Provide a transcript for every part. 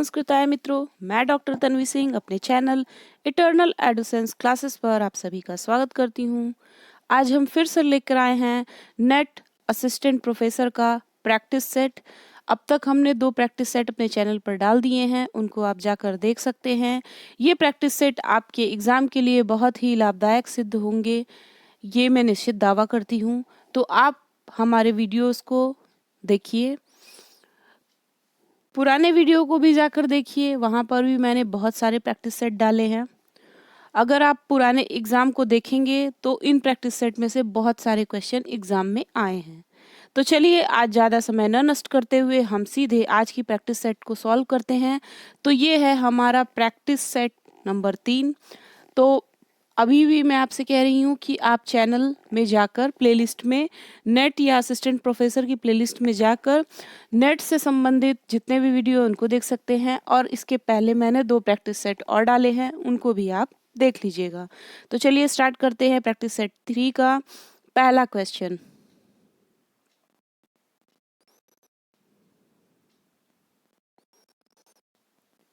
संस्कृताय मित्रों, मैं डॉक्टर तन्वी सिंह अपने चैनल इटर्नल एडोसेंस क्लासेस पर आप सभी का स्वागत करती हूँ। आज हम फिर से लेकर आए हैं नेट असिस्टेंट प्रोफेसर का प्रैक्टिस सेट। अब तक हमने 2 प्रैक्टिस सेट अपने चैनल पर डाल दिए हैं, उनको आप जाकर देख सकते हैं। ये प्रैक्टिस सेट आपके एग्ज़ाम के लिए बहुत ही लाभदायक सिद्ध होंगे, ये मैं निश्चित दावा करती हूँ। तो आप हमारे वीडियोस को देखिए, पुराने वीडियो को भी जाकर देखिए, वहाँ पर भी मैंने बहुत सारे प्रैक्टिस सेट डाले हैं। अगर आप पुराने एग्ज़ाम को देखेंगे तो इन प्रैक्टिस सेट में से बहुत सारे क्वेश्चन एग्ज़ाम में आए हैं। तो चलिए आज ज़्यादा समय न नष्ट करते हुए हम सीधे आज की प्रैक्टिस सेट को सॉल्व करते हैं। तो ये है हमारा प्रैक्टिस सेट नंबर 3। तो अभी भी मैं आपसे कह रही हूँ कि आप चैनल में जाकर प्लेलिस्ट में नेट या असिस्टेंट प्रोफेसर की प्लेलिस्ट में जाकर नेट से संबंधित जितने भी वीडियो उनको देख सकते हैं, और इसके पहले मैंने 2 प्रैक्टिस सेट और डाले हैं, उनको भी आप देख लीजिएगा। तो चलिए स्टार्ट करते हैं प्रैक्टिस सेट 3 का पहला क्वेश्चन।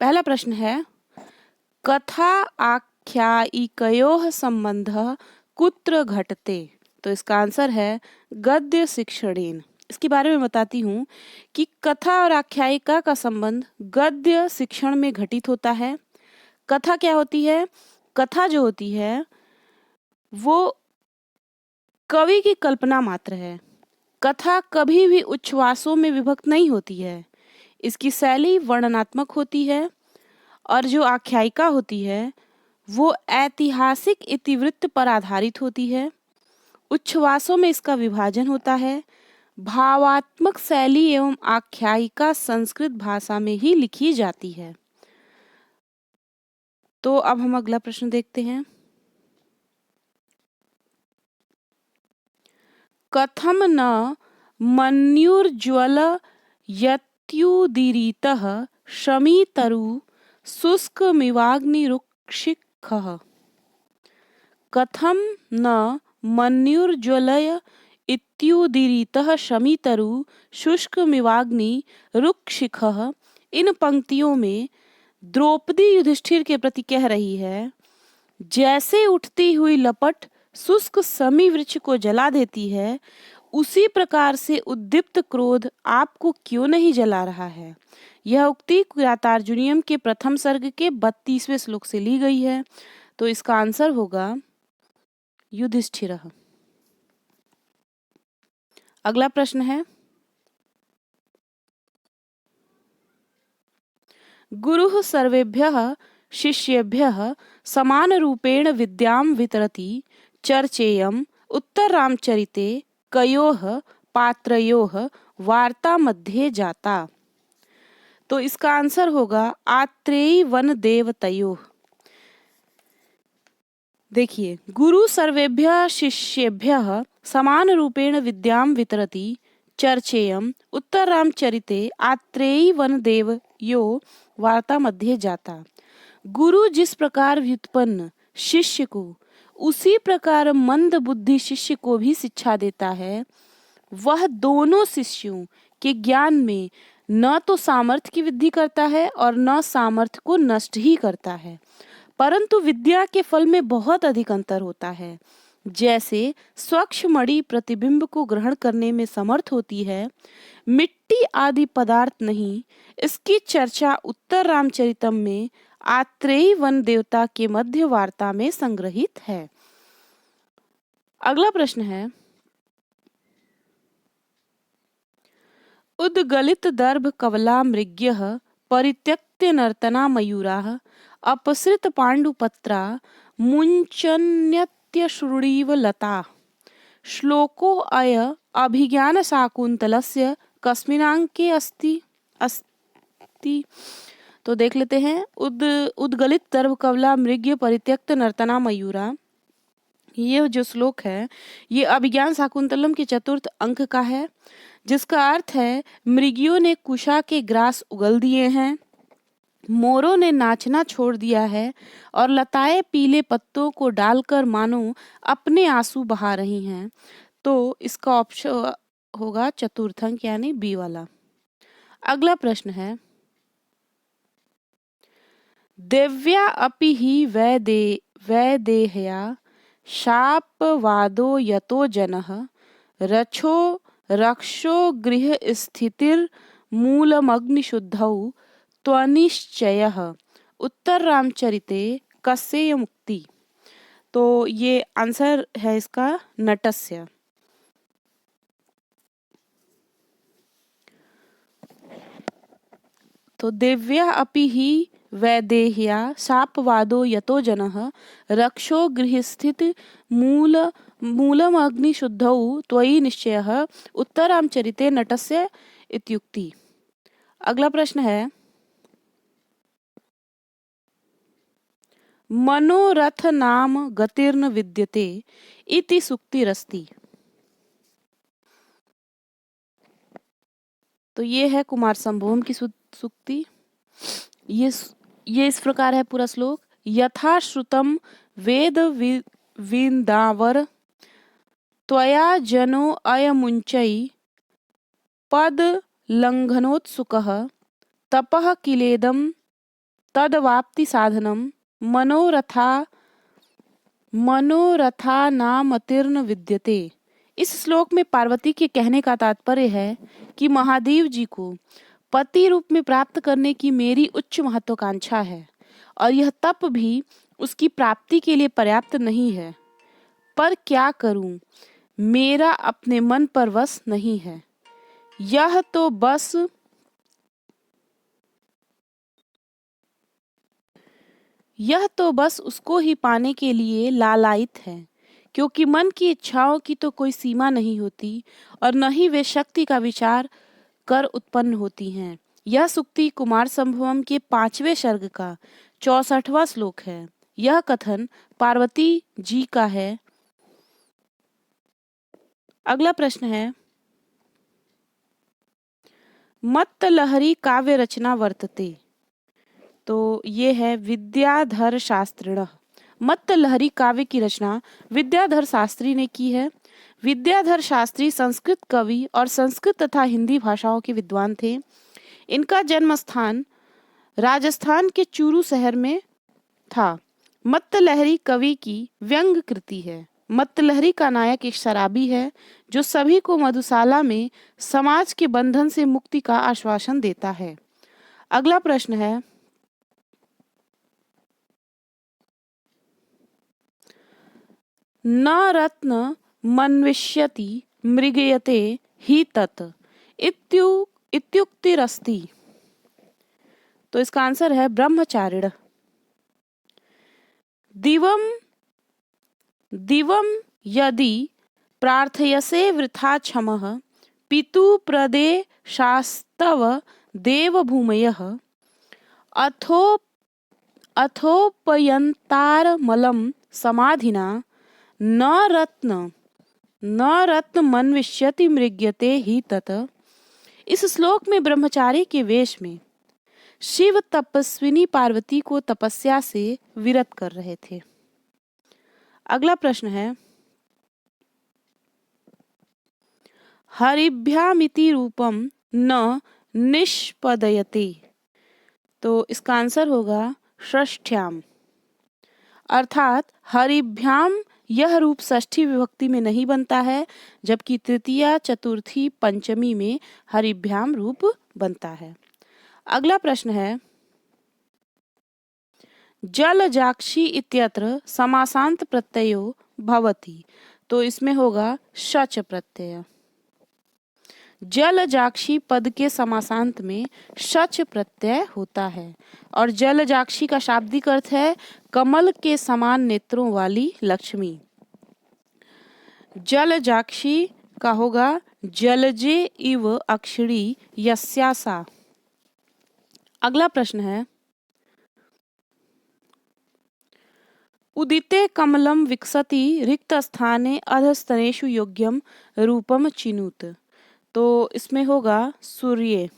पहला प्रश्न है, कथा आख्यायिकयोः संबंधः कुत्र घटते। तो इसका आंसर है गद्य शिक्षणेन। इसके बारे में बताती हूँ कि कथा और आख्यायिका का संबंध गद्य शिक्षण में घटित होता है। कथा क्या होती है? कथा जो होती है वो कवि की कल्पना मात्र है। कथा कभी भी उच्छ्वासों में विभक्त नहीं होती है। इसकी शैली वर्णनात्मक होती है। और जो आख्यायिका होती है वो ऐतिहासिक इतिवृत्त पर आधारित होती है। उच्छ्वासों में इसका विभाजन होता है। भावात्मक शैली एवं आख्यायिका संस्कृत भाषा में ही लिखी जाती है। तो अब हम अगला प्रश्न देखते हैं। कथम न मन्युर्ज्वलयत्युदीरितः शमीतरु शुष्कमिवाग्निरुक्षिखः। कथम न मन्युर्ज्वलय इत्युदीरितः शमीतरु शुष्कमिवाग्नि रुक्षिखः। इन पंक्तियों में द्रौपदी युधिष्ठिर के प्रति कह रही है, जैसे उठती हुई लपट शुष्क शमी वृक्ष को जला देती है, उसी प्रकार से उद्दीप्त क्रोध आपको क्यों नहीं जला रहा है। यह उक्ति किरातार्जुनीयम के प्रथम सर्ग के 32वें श्लोक से ली गई है। तो इसका आंसर होगा युधिष्ठिरः। अगला प्रश्न है, गुरुः सर्वेभ्यः शिष्येभ्यः समान रूपेण विद्यां वितरति चर्चेयम् उत्तररामचरिते कयोः पात्रयोः वार्ता मध्ये जाता। तो इसका आंसर होगा आत्रेयी वन देवतयोः। देखिए, गुरु सर्वेभ्यः शिष्येभ्यः समान रूपेण विद्यां वितरति चर्चेयम् उत्तररामचरिते आत्रेयी वन देवयो वार्ता मध्ये जाता। गुरु जिस प्रकार व्युत्पन्न शिष्य को उसी प्रकार मंद बुद्धि शिष्य को भी शिक्षा देता है। वह दोनों शिष्यों के ज्ञान में न तो सामर्थ्य की वृद्धि करता है और न सामर्थ्य को नष्ट ही करता है, परंतु विद्या के फल में बहुत अधिक अंतर होता है। जैसे स्वच्छ मणि प्रतिबिंब को ग्रहण करने में समर्थ होती है, मिट्टी आदि पदार्थ नहीं। इसकी चर्चा उत्तर रामचरितम में आत्रेयी वन देवता के मध्य वार्ता में संग्रहित है। अगला प्रश्न है, उद्गलित दर्भ कवला मृग्यः परित्यक्त्य नर्तना मयूराः अपसृत पाण्डुपत्रा मुञ्चन्यत्यश्रुणीव लता। श्लोको अय अभिज्ञान शाकुंतलस्य कस्मिनांके अस्ति। तो देख लेते हैं। उद्गलित दर्भ कवला मृग्य परित्यक्त नर्तना मयूरा, ये जो श्लोक है ये अभिज्ञान शाकुंतलम के चतुर्थ अंक का है, जिसका अर्थ है मृगियों ने कुशा के ग्रास उगल दिए हैं, मोरों ने नाचना छोड़ दिया है और लताएं पीले पत्तों को डालकर मानो अपने आंसू बहा रही हैं। तो इसका ऑप्शन होगा चतुर्थ अंक यानी बी वाला। अगला प्रश्न है, दिव्या अपि हि वैदेह्या शापवादो यतो जनः रक्षो रक्षो गृहस्थितिर्मूलमग्निशुद्धौ त्वनिश्चयः उत्तर रामचरिते कस्येय मुक्ति। तो ये आंसर है इसका नटस्य। तो दिव्या अपि हि वैदेह्या शापवादो यतो जनः रक्षो गृहस्थित मूलमग्निशुद्धौ त्वयि निश्चयः उत्तरामचरिते नटस्य इत्युक्ति। अगला प्रश्न है, मनोरथ नाम गतिर्न विद्यते इति सूक्तिरस्ति। तो ये है कुमार संभोम की सूक्ति। ये इस प्रकार है पूरा श्लोक। यथा श्रुतम वेद विंदावर त्वया जनो अयमुञ्चै पद लंघनोत्सुकः तपः किलेदं तदवाप्ति साधनम मनोरथा नामतिर्न विद्यते। इस श्लोक में पार्वती के कहने का तात्पर्य है कि महादेव जी को पति रूप में प्राप्त करने की मेरी उच्च महत्वाकांक्षा है और यह तप भी उसकी प्राप्ति के लिए पर्याप्त नहीं है, पर क्या करूं, मेरा अपने मन पर वश नहीं है। यह तो बस उसको ही पाने के लिए लालायित है, क्योंकि मन की इच्छाओं की तो कोई सीमा नहीं होती और न ही वे शक्ति का विचार कर उत्पन्न होती हैं। यह सूक्ति कुमार संभवम के 5वें सर्ग का 64वां श्लोक है। यह कथन पार्वती जी का है। अगला प्रश्न है, मत्त लहरी काव्य रचना वर्तते। तो ये है विद्याधर शास्त्रिण। मत्त लहरी काव्य की रचना विद्याधर शास्त्री ने की है। विद्याधर शास्त्री संस्कृत कवि और संस्कृत तथा हिंदी भाषाओं के विद्वान थे। इनका जन्म स्थान राजस्थान के चूरू शहर में था। मत्त लहरी कवि की व्यंग कृति है। मत्त लहरी का नायक एक शराबी है जो सभी को मधुशाला में समाज के बंधन से मुक्ति का आश्वासन देता है। अगला प्रश्न है, न रत्न मन्विष्यति मृगयते हि तत् इत्युक्तिरस्ति। तो इसका आंसर है ब्रह्मचारिण। दिवम यदि प्रार्थयसे वृथा क्षमः पितु प्रदेशास्तव देवभूमयः अथोपयन्तारमलं समाधिना न रत्न मन्विष्यति मृग्यते ही तत्। इस श्लोक में ब्रह्मचारी के वेश में शिव तपस्विनी पार्वती को तपस्या से विरत कर रहे थे। अगला प्रश्न है, हरिभ्यामिति रूपम न निष्पदयते। तो इसका आंसर होगा षष्ठ्याम। अर्थात हरिभ्याम यह रूप षष्ठी विभक्ति में नहीं बनता है, जबकि तृतीया चतुर्थी पंचमी में हरिभ्याम रूप बनता है। अगला प्रश्न है, जलजाक्षी इत्यत्र समासांत प्रत्ययो भवति। तो इसमें होगा शच प्रत्यय। जलजाक्षी पद के समासांत में शच प्रत्यय होता है और जलजाक्षी का शाब्दिक अर्थ है कमल के समान नेत्रों वाली लक्ष्मी। जलजाक्षी का होगा जलजे इव अक्षिणी यस्यासा। अगला प्रश्न है, उदिते कमलम विकसति रिक्त स्थाने अधस्तनेषु योग्यम रूपम चिनुत। तो इसमें होगा सूर्य।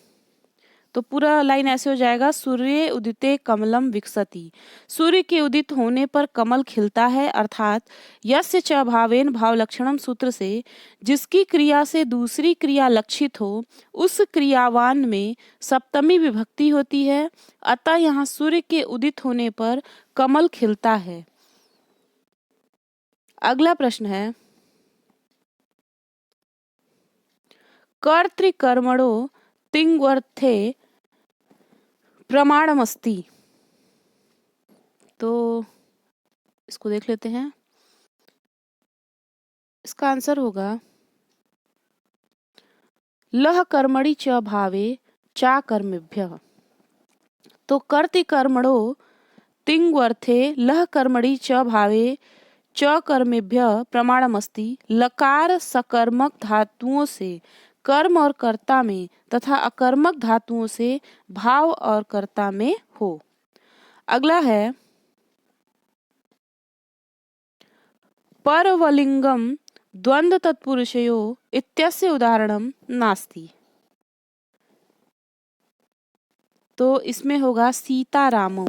तो पूरा लाइन ऐसे हो जाएगा, सूर्य उदिते कमलम विकसति। सूर्य के उदित होने पर कमल खिलता है, अर्थात यस्य च भावेन भाव लक्षणम सूत्र से जिसकी क्रिया से दूसरी क्रिया लक्षित हो उस क्रियावान में सप्तमी विभक्ति होती है। अतः यहाँ सूर्य के उदित होने पर कमल खिलता है। अगला प्रश्न है, कर्तृकर्मणो तिङ्वर्थे प्रमाणमस्ति। तो इसको देख लेते हैं। इसका आंसर होगा लह कर्मणि च भावे चा कर्मेभ्यः। तो कर्तृकर्मणो तिङ्वर्थे लह कर्मणि च भावे च कर्मेभ्यः प्रमाणमस्ति। लकार सकर्मक धातुओं से कर्म और कर्ता में तथा अकर्मक धातुओं से भाव और कर्ता में हो। अगला है, परवलिंगम द्वंद्व तत्पुरुषयोः इत्यस्य उदाहरणं नास्ति। तो इसमें होगा सीतारामो।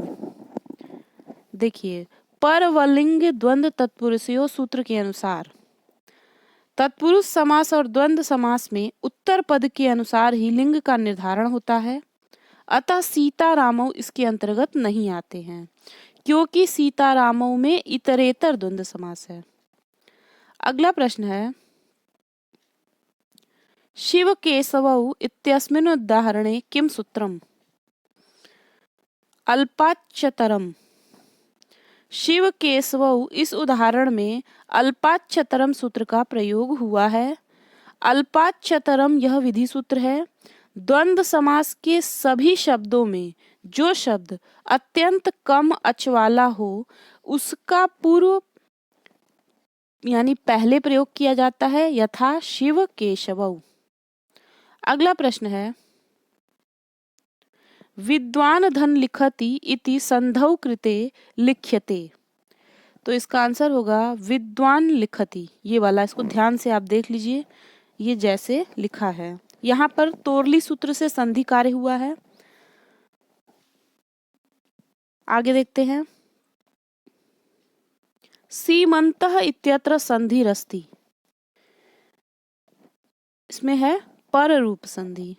देखिए, परवलिंग द्वंद्व तत्पुरुषयोः सूत्र के अनुसार तत्पुरुष समास और द्वंद्व समास में उत्तर पद के अनुसार ही लिंग का निर्धारण होता है। अतः सीतारामो इसके अंतर्गत नहीं आते हैं, क्योंकि सीतारामो में इतरेतर द्वंद्व समास है। अगला प्रश्न है, शिव केशवौ इत्यस्मिन् उदाहरणे किं सूत्रम्? अल्पाच्चतरम। शिव केशवौ इस उदाहरण में अल्पाच्चतरम सूत्र का प्रयोग हुआ है। अल्पाच्चतरम यह विधि सूत्र है। द्वंद्व समास के सभी शब्दों में जो शब्द अत्यंत कम अच वाला हो उसका पूर्व यानी पहले प्रयोग किया जाता है, यथा शिव केशवौ। अगला प्रश्न है, विद्वान धन लिखति इति संधौ कृते लिख्यते। तो इसका आंसर होगा विद्वान लिखति, ये वाला। इसको ध्यान से आप देख लीजिए, ये जैसे लिखा है। यहाँ पर तोरली सूत्र से संधि कार्य हुआ है। आगे देखते हैं, सीमंतः इत्यत्र संधिरस्ति। इसमें है पररूप संधि।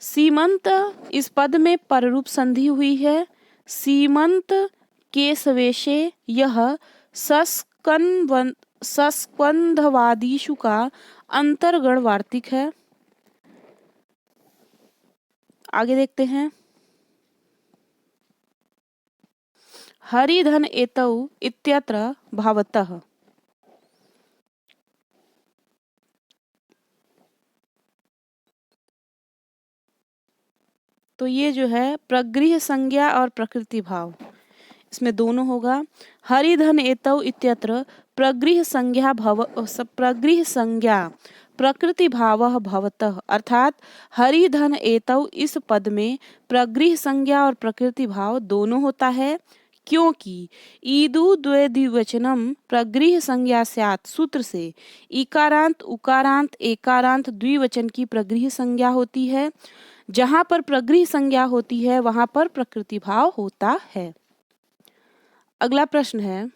सीमंत इस पद में पररूप संधि हुई है। सीमंत के सवेशे यह सस्कंधवादीषु का अंतर्गण वार्तिक है। आगे देखते हैं, हरिधन एतौ इत्यत्र भावतः। तो ये जो है प्रगृह्य संज्ञा और प्रकृति भाव, इसमें दोनों होगा। हरिधन एतौ इत्यत्र प्रगृह्य संज्ञा प्रकृति भावः भवतः, अर्थात हरिधन एतौ इस पद में प्रगृह्य संज्ञा और प्रकृति भाव दोनों होता है, क्योंकि ईदु द्वे द्विवचनम प्रगृह्य संज्ञा स्यात् सूत्र से इकारांत उकारांत एकारांत द्विवचन की प्रगृह्य संज्ञा होती है। जहां पर प्रगृह्य संज्ञा होती है वहां पर प्रकृति भाव होता है। अगला प्रश्न है,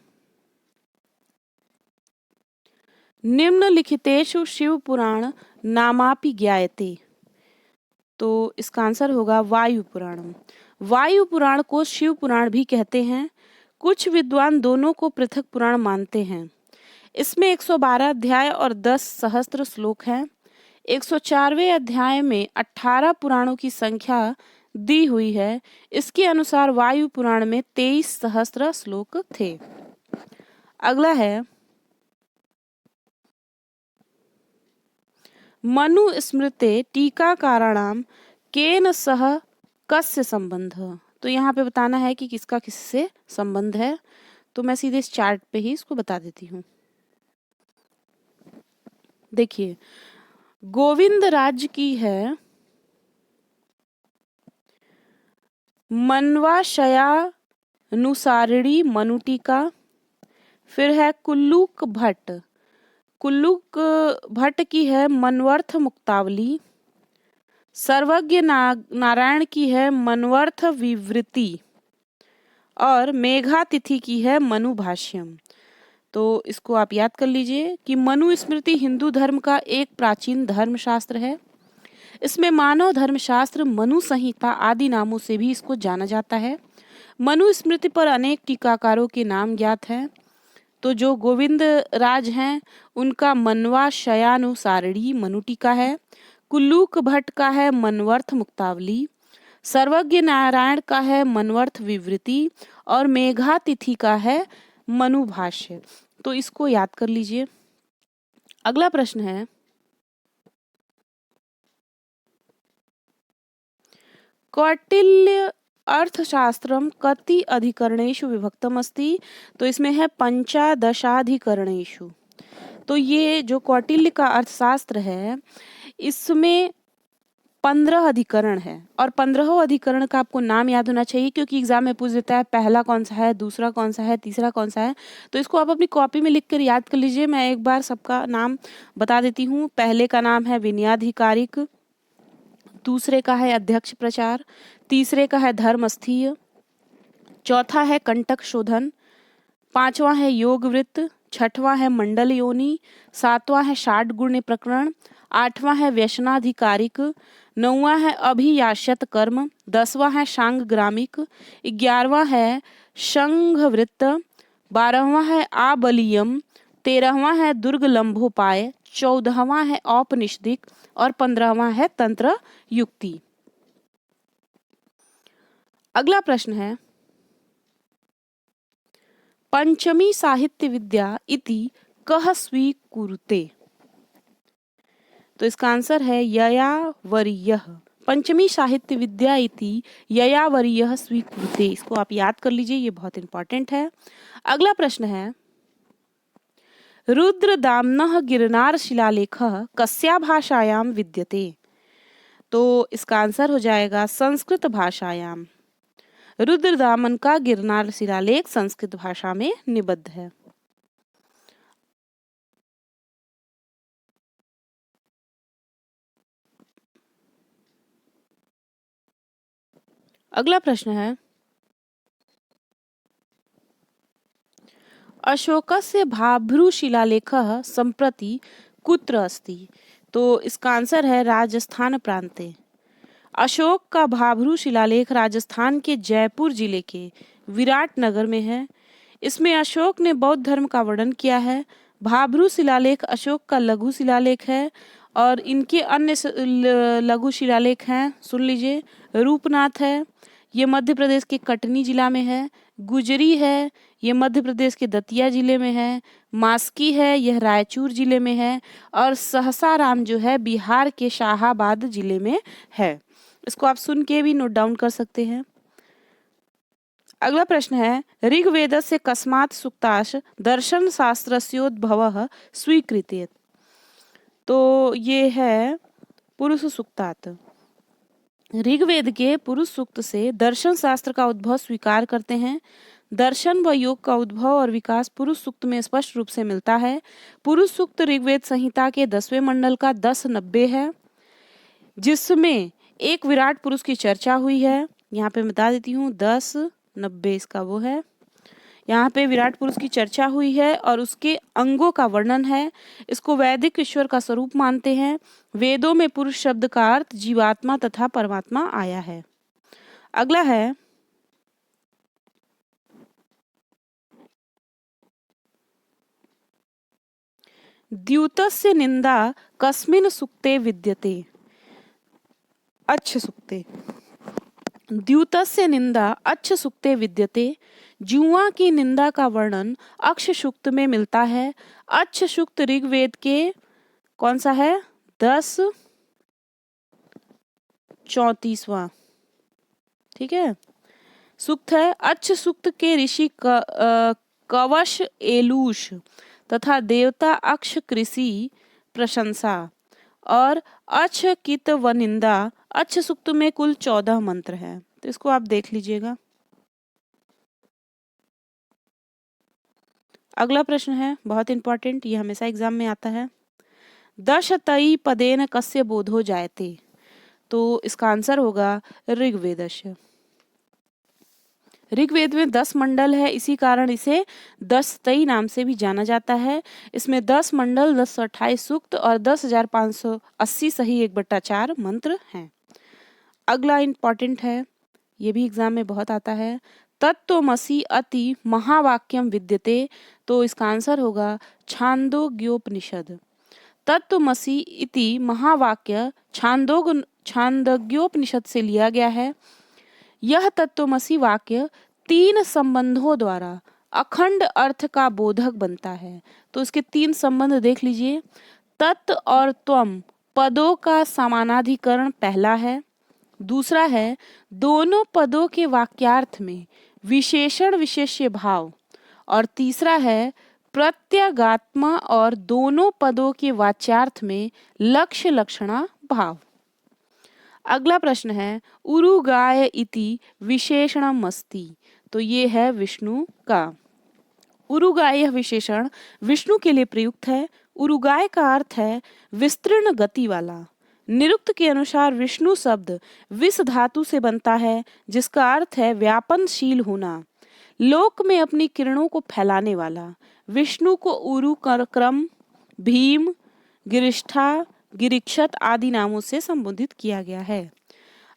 निम्नलिखितेषु शिव पुराण नामापि ज्ञायते। तो इसका आंसर होगा वायु पुराणम। वायु पुराण को शिव पुराण भी कहते हैं। कुछ विद्वान दोनों को पृथक पुराण मानते हैं। इसमें 112 अध्याय और 10 सहस्त्र श्लोक हैं। 104वें अध्याय में 18 पुराणों की संख्या दी हुई है। इसके अनुसार वायु पुराण में 23 सहस्त्र श्लोक थे। अगला है, मनु स्मृते टीकाकाराणाम केन सह कस्य संबंध। तो यहाँ पे बताना है कि किसका किससे संबंध है। तो मैं सीधे इस चार्ट पे ही इसको बता देती हूँ। देखिए, गोविंद राज्य की है मनवाशयानुसारिणी मनु टीका। फिर है कुल्लूक भट्ट की है मनवर्थ मुक्तावली। सर्वज्ञ नारायण की है मनवर्थ विवृति और मेघातिथि की है मनु भाष्यम। तो इसको आप याद कर लीजिए कि मनु स्मृति हिंदू धर्म का एक प्राचीन धर्मशास्त्र है। इसमें मानव धर्मशास्त्र मनु संहिता आदि नामों से भी इसको जाना जाता है। मनु स्मृति पर अनेक टीकाकारों के नाम ज्ञात हैं। तो जो गोविंद राज हैं उनका मनवा शयानुसारणी मनु टीका है। कुल्लूक भट्ट का है मनवर्थ मुक्तावली। सर्वज्ञ नारायण का है मनवर्थ विवृति और मेघातिथि का है मनु भाष्य। तो इसको याद कर लीजिए। अगला प्रश्न है, कौटिल्य अर्थशास्त्रम कति अधिकरणेषु विभक्तम अस्ति। तो इसमें है पंचादशाधिकरणेषु। तो ये जो कौटिल्य का अर्थशास्त्र है इसमें 15 अधिकरण है और 15 अधिकरण का आपको नाम याद होना चाहिए, क्योंकि एग्जाम में पूछ देता है पहला कौन सा है, दूसरा कौन सा है, तीसरा कौन सा है। तो इसको आप अपनी कॉपी में लिख कर याद कर लीजिए। मैं एक बार सबका नाम बता देती हूँ। पहले का नाम है विनयाधिकारिक, दूसरे का है अध्यक्ष प्रचार, तीसरे का है धर्मस्थीय, चौथा है कंटक शोधन, पांचवा है योग वृत्त, छठवां है मंडल योनि, सातवां है षाट गुण्य प्रकरण, आठवां है व्यसनाधिकारिक, नौवां है अभियाशत कर्म, 10वां है शांग ग्रामिक, 11वां है शंघ वृत्त, 12वां है आबलियम, 13वां है दुर्ग लंबोपाय, 14वां है औपनिषदिक और 15वां है तंत्र युक्ति। अगला प्रश्न है, पंचमी साहित्य विद्या इति कः स्वीकुरुते। तो इसका आंसर है ययावरीयः। पंचमी साहित्य विद्या इति ययावरीयः स्वीकुरुते। इसको आप याद कर लीजिए, ये बहुत इंपॉर्टेंट है। अगला प्रश्न है, रुद्रदाम्नः गिरनार शिलालेखः कस्या भाषायां विद्यते। तो इसका आंसर हो जाएगा संस्कृत भाषायां। रुद्रदामन का गिरनार शिलालेख संस्कृत भाषा में निबद्ध है। अगला प्रश्न है, अशोकस्य भाभृ शिलालेखः सम्प्रति कुत्र अस्ति। तो इसका आंसर है राजस्थान प्रांते। अशोक का भाभृ शिलालेख राजस्थान के जयपुर जिले के विराट नगर में है। इसमें अशोक ने बौद्ध धर्म का वर्णन किया है। भाभृ शिलालेख अशोक का लघु शिलालेख है और इनके अन्य लघु शिलालेख हैं, सुन लीजिए। रूपनाथ है, ये मध्य प्रदेश के कटनी जिला में है। गुजरी है, ये मध्य प्रदेश के दतिया जिले में है। मास्की है, यह रायचूर जिले में है। और सहसाराम जो है बिहार के शाहाबाद जिले में है। इसको आप सुन के भी नोट डाउन कर सकते हैं। अगला प्रश्न है, ऋग्वेदस्य कस्मात् सूक्ताश् दर्शन शास्त्रस्योद्भवः स्वीकृतेत। तो ये है पुरुष सूक्तात। ऋग्वेद के पुरुष सूक्त से दर्शन शास्त्र का उद्भव स्वीकार करते हैं। दर्शन व योग का उद्भव और विकास पुरुष सूक्त में स्पष्ट रूप से मिलता है। पुरुष सूक्त ऋग्वेद संहिता के 10वें मंडल का 10-90 है, जिसमें एक विराट पुरुष की चर्चा हुई है। यहाँ पे बता देती हूँ, 10-90 इसका वो है। यहाँ पे विराट पुरुष की चर्चा हुई है और उसके अंगों का वर्णन है। इसको वैदिक ईश्वर का स्वरूप मानते हैं। वेदों में पुरुष शब्द का अर्थ जीवात्मा तथा परमात्मा आया है। अगला है, द्यूतस्य निंदा कस्मिन् सूक्ते विद्यते। अच्छ सूक्ते। द्यूतस्य निंदा अच्छ सूक्ते विद्यते। जुआ की निंदा का वर्णन अक्ष सूक्त में मिलता है। अच्छ सूक्त ऋग्वेद के कौन सा है, 10-34वां, ठीक है, सूक्त है। अच्छ सूक्त के ऋषि कवश एलूश तथा देवता अक्ष कृषि प्रशंसा और अच्छ कित व निंदा। अच्छ सूक्त में कुल 14 मंत्र हैं, तो इसको आप देख लीजिएगा। अगला प्रश्न है बहुत इंपॉर्टेंट, ये हमेशा एग्जाम में आता है। दशतई पदेन कस्य बोधो जायते। तो इसका आंसर होगा ऋग्वेदस्य। ऋग्वेद में 10 मंडल है, इसी कारण इसे 10 नाम से भी जाना जाता है। इसमें 10 मंडल, 1028 सूक्त और 10,580 सही 1/4 मंत्र हैं। अगला इंपॉर्टेंट है, ये भी एग्जाम में बहुत आता है। तत्त्वमसि अति महावाक्यम विद्यते, तो इसका आंसर होगा छांदोग्योपनिषद। तत्त्वमसि इति महावाक्य छांदोग्योपनिषद से लिया गया है। यह तत्त्वमसि वाक्य 3 संबंधों द्वारा अखंड अर्थ का बोधक बनता है। तो इसके 3 संबंध देख लीजिए। तत् और त्वम पदों का समानाधिकरण पहला है। दूसरा है दोनों पदों के वाक्यार्थ में विशेषण विशेष्य भाव। और तीसरा है प्रत्यगात्मा और दोनों पदों के वाच्यार्थ में लक्ष्य लक्षणा भाव। अगला प्रश्न है उरुगाय इति विशेषणम अस्ति, तो ये है विष्णु का। उरुगाय यह विशेषण विष्णु के लिए प्रयुक्त है। उरुगाय का अर्थ है विस्तीर्ण गति वाला। निरुक्त के अनुसार विष्णु शब्द विस धातु से बनता है, जिसका अर्थ है व्यापनशील होना, लोक में अपनी किरणों को फैलाने वाला। विष्णु को उरु क्रम, भीम, गिरिष्ठा, गिरिक्षत आदि नामों से संबोधित किया गया है।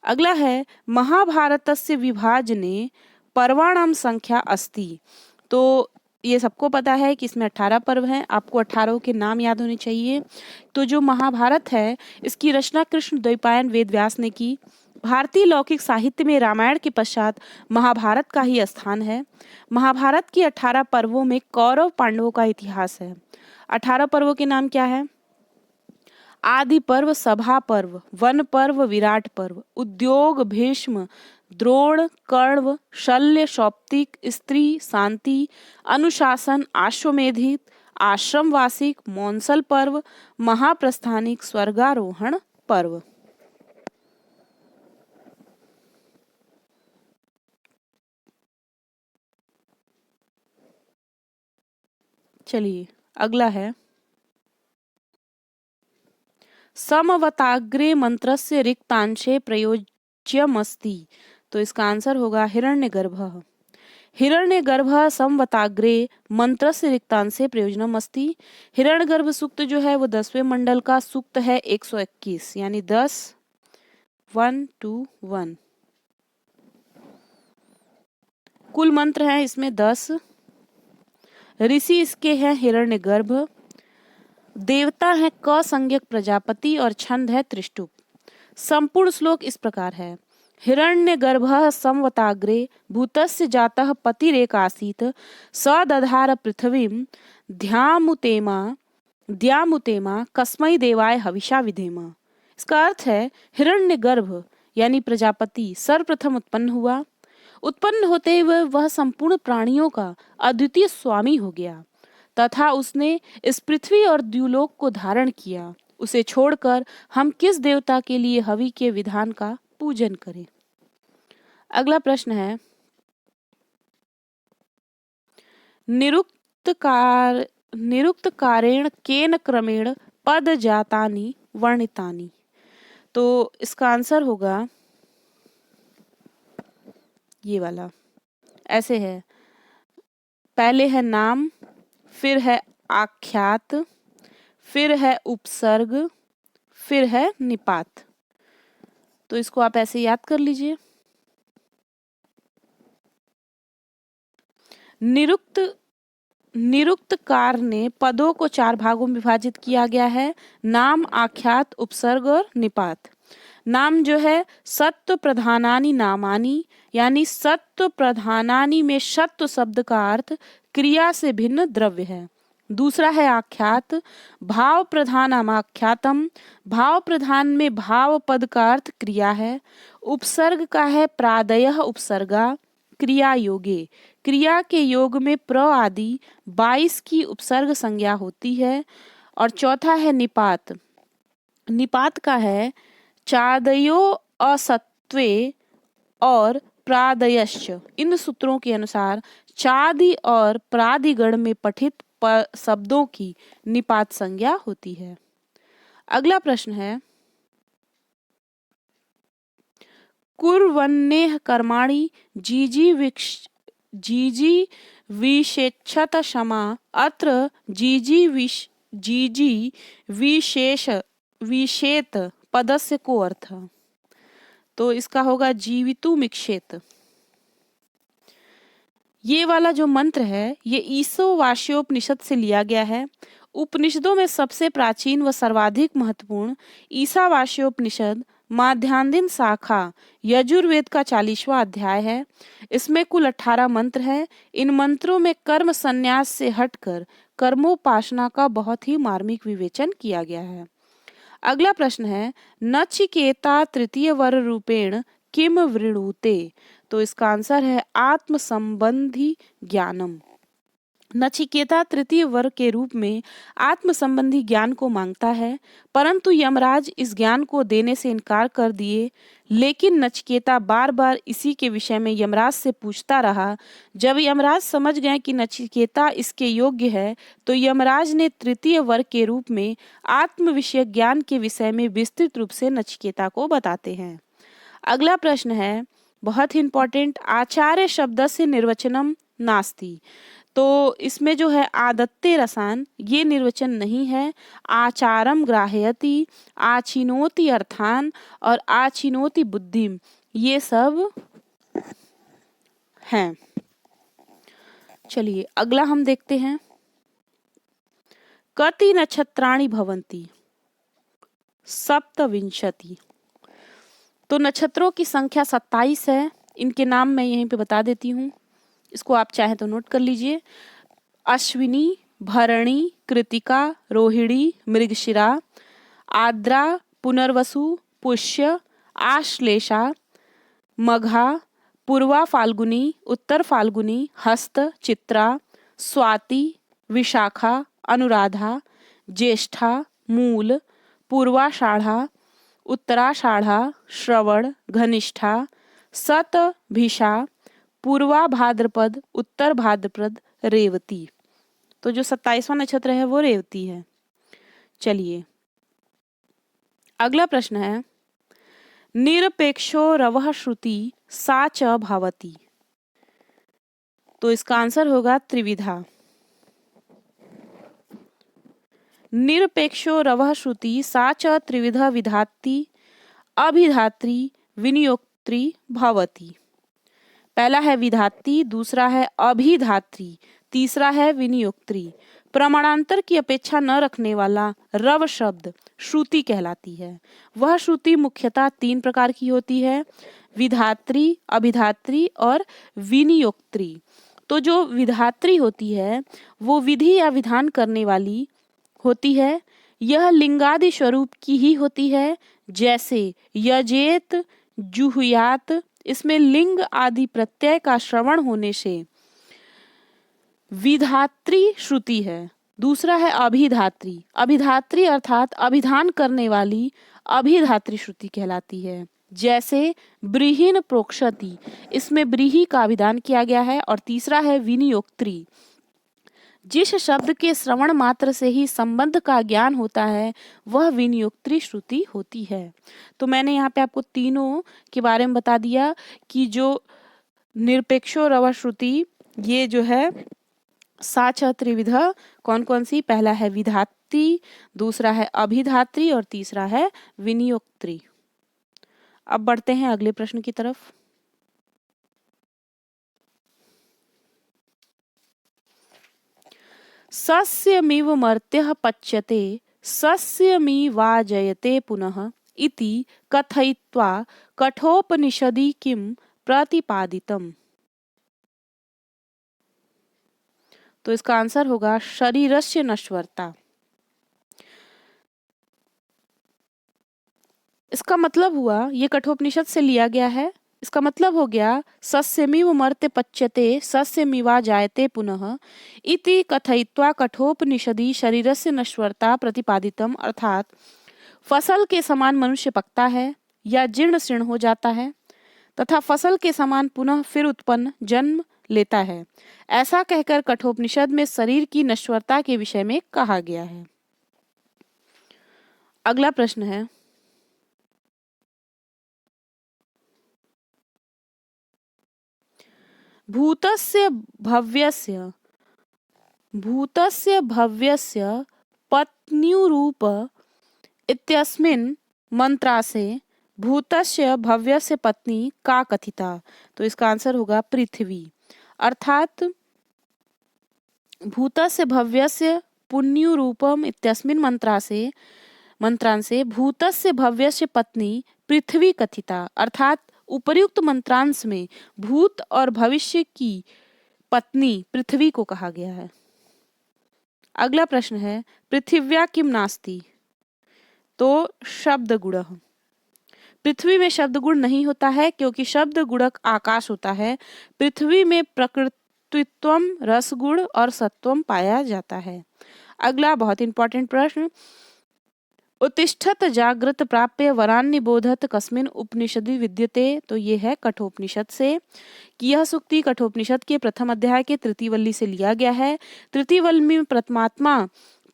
अगला है महाभारतस्य विभाजने पर्वाणाम संख्या अस्ति, तो ये सबको पता है कि इसमें 18 पर्व हैं। आपको 18 के नाम याद होने चाहिए। तो जो महाभारत है इसकी रचना कृष्ण द्वैपायन वेदव्यास ने की। भारतीय लौकिक साहित्य में रामायण के पश्चात महाभारत का ही स्थान है। महाभारत की 18 पर्वों में कौरव पांडवों का इतिहास है। 18 पर्वों के नाम क्या है? आदि पर्व, सभा पर्व, वन पर्व, विराट पर्व, उद्योग, भीष्म, द्रोण, कर्ण, शल्य, शौप्तिक, स्त्री, शांति, अनुशासन, आश्वमेधिक, आश्रम वासिक, मौंसल पर्व, महाप्रस्थानिक, स्वर्गारोहण पर्व। चलिए अगला है समवताग्रे मंत्रस्य रिक्तांशे प्रयोज्यमस्ति, तो इसका आंसर होगा हिरण्यगर्भः। हिरण्यगर्भः समवताग्रे मंत्रस्य रिक्तांशे प्रयोजनमस्ति। हिरण्यगर्भ सूक्त जो है वो 10वें मंडल का सूक्त है 121, यानी 10 1 2 1। कुल मंत्र हैं इसमें 10। ऋषि इसके हैं हिरण्यगर्भ। देवता है क संज्ञक प्रजापति और छंद है त्रिष्टुप। संपूर्ण श्लोक इस प्रकार है। हिरण्यगर्भः समवताग्रे भूतस्य जातः पतिरेकासीत् स दधार पृथ्वीं द्यामुतेमा कस्मै देवाय हविषा विधेम। इसका अर्थ है हिरण्यगर्भ यानी प्रजापति सर्वप्रथम उत्पन्न हुआ। उत्पन्न होते हुए वह संपूर्ण प्राणियों का अद्वितीय स्वामी हो गया तथा उसने इस पृथ्वी और द्युलोक को धारण किया। उसे छोड़कर हम किस देवता के लिए हवि के विधान का पूजन करें? अगला प्रश्न है निरुक्तकारेण केन क्रमेण पद जातानि वर्णितानि, तो इसका आंसर होगा ये वाला। ऐसे है, पहले है नाम, फिर है आख्यात, फिर है उपसर्ग, फिर है निपात। तो इसको आप ऐसे याद कर लीजिए। निरुक्तकार ने पदों को 4 भागों में विभाजित किया गया है, नाम, आख्यात, उपसर्ग और निपात। नाम जो है सत्व प्रधानानि नामानि, यानी सत्व प्रधानानि में सत्व शब्द का अर्थ क्रिया से भिन्न द्रव्य है। दूसरा है आख्यात, भाव प्रधानम आख्यातम, भाव प्रधान में भाव पद का अर्थ क्रिया है। उपसर्ग का है प्रादयः उपसर्गा, क्रिया योगे, क्रिया के योग में प्र आदि 22 की उपसर्ग संज्ञा होती है। और चौथा है निपात। निपात का है चादयो असत्वे और प्रादयश्च। इन सूत्रों के अनुसार चादि और प्रादिगण में पठित शब्दों की निपात संज्ञा होती है। अगला प्रश्न है कुर्वन्नेह कर्माणि जीजी विशेषत क्षमा। अत्र जीजी विशेष विशेत पदस्य को अर्थ। तो इसका होगा जीवितुमिक्षेत। ये वाला जो मंत्र है ये ईशावास्योपनिषद से लिया गया है। उपनिषदों में सबसे प्राचीन व सर्वाधिक महत्वपूर्ण ईशावास्योपनिषद माध्यान्दिन शाखा यजुर्वेद का 40वां अध्याय है। इसमें कुल 18 मंत्र हैं। इन मंत्रों में कर्म संन्यास से हटकर कर्मोपासना का बहुत ही मार्मिक विवेचन किया गया है। अगला प्रश्न है, नचिकेता तृतीय वर रूपेण किम वृणुते। तो इसका आंसर है आत्म संबंधी ज्ञानम। नचिकेता तृतीय वर्ग के रूप में आत्म संबंधी ज्ञान को मांगता है, परंतु यमराज इस ज्ञान को देने से इनकार कर दिए। लेकिन नचिकेता बार बार इसी के विषय में यमराज से पूछता रहा। जब यमराज समझ गए कि नचिकेता इसके योग्य है, तो यमराज ने तृतीय वर्ग के रूप में आत्म विषय ज्ञान के विषय में विस्तृत रूप से नचिकेता को बताते हैं। अगला प्रश्न है बहुत ही इंपॉर्टेंट, आचार्य शब्द से निर्वचनम नास्ति। तो इसमें जो है आदत्ते रसान ये निर्वचन नहीं है। आचारम ग्राह्यति, आचिनोति अर्थान और आचिनोति बुद्धिम ये सब हैं। चलिए अगला हम देखते हैं, कति नक्षत्राणि भवन्ति। सप्तविंशति। तो नक्षत्रों की संख्या 27 है। इनके नाम मैं यहीं पे बता देती हूँ, इसको आप चाहे तो नोट कर लीजिए। अश्विनी, भरणी, कृतिका, रोहिणी, मृगशिरा, आद्रा, पुनर्वसु, पुष्य, आश्लेषा, मघा, पूर्वा फाल्गुनी, उत्तर फाल्गुनी, हस्त, चित्रा, स्वाति, विशाखा, अनुराधा, ज्येष्ठा, मूल, पूर्वाषाढ़ा, उत्तराषाढ़ा, श्रवण, घनिष्ठा, सत, भिषा, पूर्वा भाद्रपद, उत्तर भाद्रपद, रेवती। तो जो 27वां नक्षत्र है वो रेवती है। चलिए अगला प्रश्न है, निरपेक्षो रवः श्रुति सा च भवति। तो इसका आंसर होगा त्रिविधा। निरपेक्षो रवः श्रुति सा च त्रिविधा विधाति अभिधात्री विनियोक्त्री भवति। पहला है विधात्री, दूसरा है अभिधात्री, तीसरा है विनियोक्त्री। प्रमाणांतर की अपेक्षा न रखने वाला रव शब्द श्रुति कहलाती है। वह श्रुति मुख्यतः 3 प्रकार की होती है, विधात्री, अभिधात्री और विनियोक्त्री। तो जो विधात्री होती है वो विधि या विधान करने वाली होती है। यह लिंगादि स्वरूप की ही होती है, जैसे यजेत, जुहुयात। इसमें लिंग आदि प्रत्यय का श्रवण होने से विधात्री श्रुति है। दूसरा है अभिधात्री। अभिधात्री अर्थात अभिधान करने वाली अभिधात्री श्रुति कहलाती है, जैसे ब्रीहीन प्रोक्षति, इसमें ब्रीही का अभिधान किया गया है। और तीसरा है विनियोक्त्री। जिस शब्द के श्रवण मात्र से ही संबंध का ज्ञान होता है वह विनियोक्त्री श्रुति होती है। तो मैंने यहाँ पे आपको तीनों के बारे में बता दिया कि जो निरपेक्षो रव श्रुति ये जो है साच त्रिविधा कौन कौन सी, पहला है विधात्री, दूसरा है अभिधात्री और तीसरा है विनियोक्त्री। अब बढ़ते हैं अगले प्रश्न की तरफ। सस्यमिव मर्त्यः पच्यते सस्यमिवाजयते पुनः इति कथयित्वा कठोपनिषदि किं प्रतिपादितम्। तो इसका आंसर होगा शरीरस्य नश्वरता। इसका मतलब हुआ, ये कठोपनिषद से लिया गया है। इसका मतलब हो गया सस्यमिव मर्त्य पच्यते सस्यमिवा जायते पुनः इति कथयित्वा कठोपनिषदि शरीरस्य नश्वरता प्रतिपादितम। अर्थात फसल के समान मनुष्य पकता है या जीर्ण शीर्ण हो जाता है तथा फसल के समान पुनः फिर उत्पन्न जन्म लेता है, ऐसा कहकर कठोपनिषद में शरीर की नश्वरता के विषय में कहा गया है। अगला प्रश्न है, भूतस्य भव्यस्य भूतस्य भव्यस्य पत्न्युरूप इत्यस्मिन् मंत्रासे भूतस्य भव्यस्य पत्नी का कथिता। तो इसका आंसर होगा पृथ्वी। अर्थात भूतस्य भव्यस्य पुण्युरूपम इत्यस्मिन् मंत्रांसे भूतस्य भव्यस्य पत्नी पृथ्वी कथिता। अर्थात उपर्युक्त मंत्रांश में भूत और भविष्य की पत्नी पृथ्वी को कहा गया है। अगला प्रश्न है पृथिव्या किम नास्ति। तो शब्द गुण। पृथ्वी में शब्द गुण नहीं होता है क्योंकि शब्द गुणक आकाश होता है। पृथ्वी में प्रकृतित्वम, रसगुण और सत्वम पाया जाता है। अगला बहुत इंपॉर्टेंट प्रश्न, उत्तिष्ठत जागृत प्राप्य वरान्निबोधत कस्मिन् उपनिषदि विद्यते। तो ये है कठोपनिषद से कि यह सूक्ति कठोपनिषद के प्रथम अध्याय के तृतीय वल्ली से लिया गया है। तृतीय वल्ली में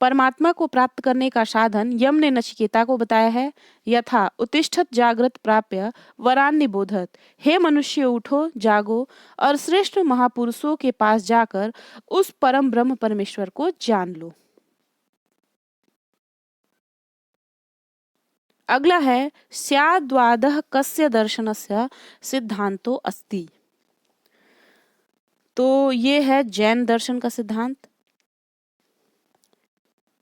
परमात्मा को प्राप्त करने का साधन यम ने नचिकेता को बताया है। यथा उत्तिष्ठत जागृत प्राप्य वरान्निबोधत, हे मनुष्य उठो, जागो और श्रेष्ठ महापुरुषों के पास जाकर उस परम ब्रह्म परमेश्वर को जान लो। अगला है स्याद्वादः कस्य दर्शनस्य सिद्धांतो अस्ति। तो ये है जैन दर्शन का सिद्धांत।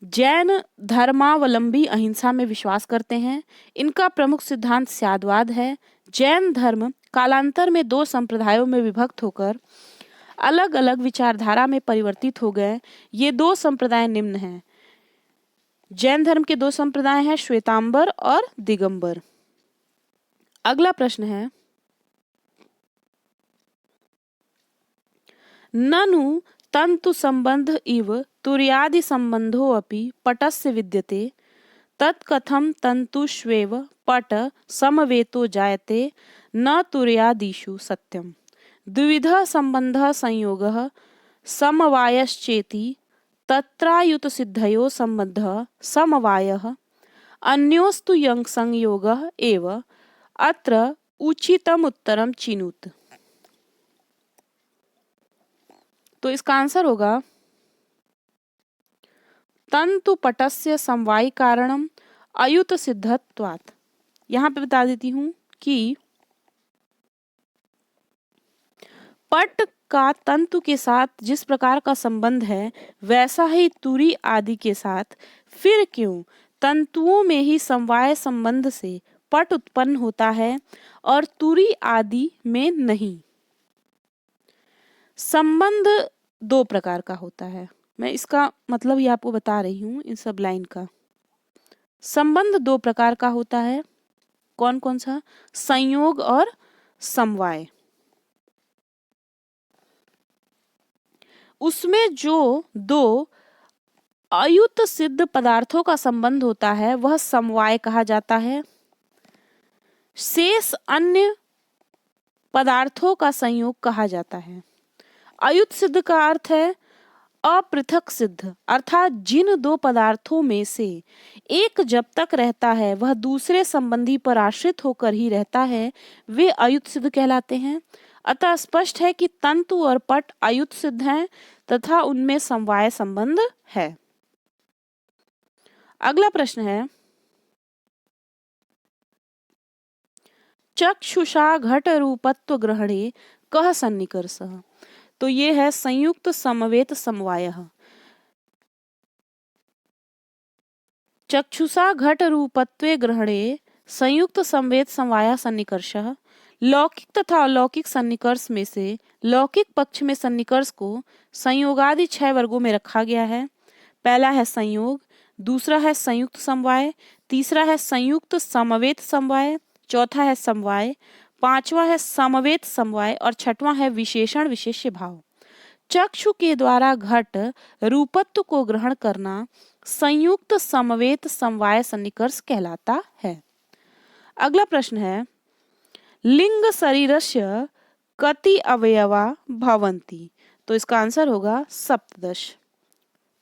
जैन धर्मावलंबी अहिंसा में विश्वास करते हैं। इनका प्रमुख सिद्धांत स्याद्वाद है। जैन धर्म कालांतर में दो संप्रदायों में विभक्त होकर अलग अलग विचारधारा में परिवर्तित हो गए। ये दो संप्रदाय निम्न हैं। जैन धर्म के दो संप्रदाय हैं, श्वेतांबर और दिगंबर। अगला प्रश्न है ननु तंतु संबंध इव तुर्यादि संबंधो अपि पटस्य विद्यते तत्कथम तंतुष्वेव पट समवेतो जायते न तुर्यादिषु सत्यम। द्विविधः संबंधः संयोगः समवायश्चेति तत्रायुत सिद्धयो संबंधः समवायः अन्योस्तु यंग संयोगः एव अत्र उचितम उत्तरम चिनुत। तो इसका आंसर होगा तंतु पटस्य समवायी कारणम अयुत सिद्धत्वात्। यहां पे बता देती हूं कि पट का तंतु के साथ जिस प्रकार का संबंध है वैसा ही तुरी आदि के साथ फिर क्यों तंतुओं में ही समवाय संबंध से पट उत्पन्न होता है और तुरी आदि में नहीं। संबंध दो प्रकार का होता है। मैं इसका मतलब ही आपको बता रही हूं इन सब लाइन का। संबंध दो प्रकार का होता है। कौन कौन सा? संयोग और समवाय। उसमें जो दो अयुत सिद्ध पदार्थों का संबंध होता है वह समवाय कहा जाता है। शेष अन्य पदार्थों का संयोग कहा जाता है। अयुत सिद्ध का अर्थ है अपृथक सिद्ध, अर्थात जिन दो पदार्थों में से एक जब तक रहता है वह दूसरे संबंधी पर आश्रित होकर ही रहता है, वे अयुत सिद्ध कहलाते हैं। अतः स्पष्ट है कि तंतु और पट अयुत सिद्ध हैं तथा उनमें समवाय संबंध है। अगला प्रश्न है चक्षुषा घट रूपत्व ग्रहणे कः सन्निकर्षः। तो ये है संयुक्त समवेत समवायः। चक्षुषा घट रूपत्वे ग्रहणे संयुक्त समवेत समवाय सन्निकर्षः। लौकिक तथा अलौकिक सन्निकर्ष में से लौकिक पक्ष में सन्निकर्ष को संयोगादि 6 वर्गों में रखा गया है। पहला है संयोग, दूसरा है संयुक्त समवाय, तीसरा है संयुक्त समवेत समवाय, चौथा है समवाय, पांचवा है समवेत समवाय और छठवां है विशेषण विशेष्य भाव। चक्षु के द्वारा घट रूपत्व को ग्रहण करना संयुक्त समवेत समवाय सन्निकर्ष कहलाता है। अगला प्रश्न है लिंग शरीरस्य कति अवयवा भवन्ति। तो इसका आंसर होगा 17।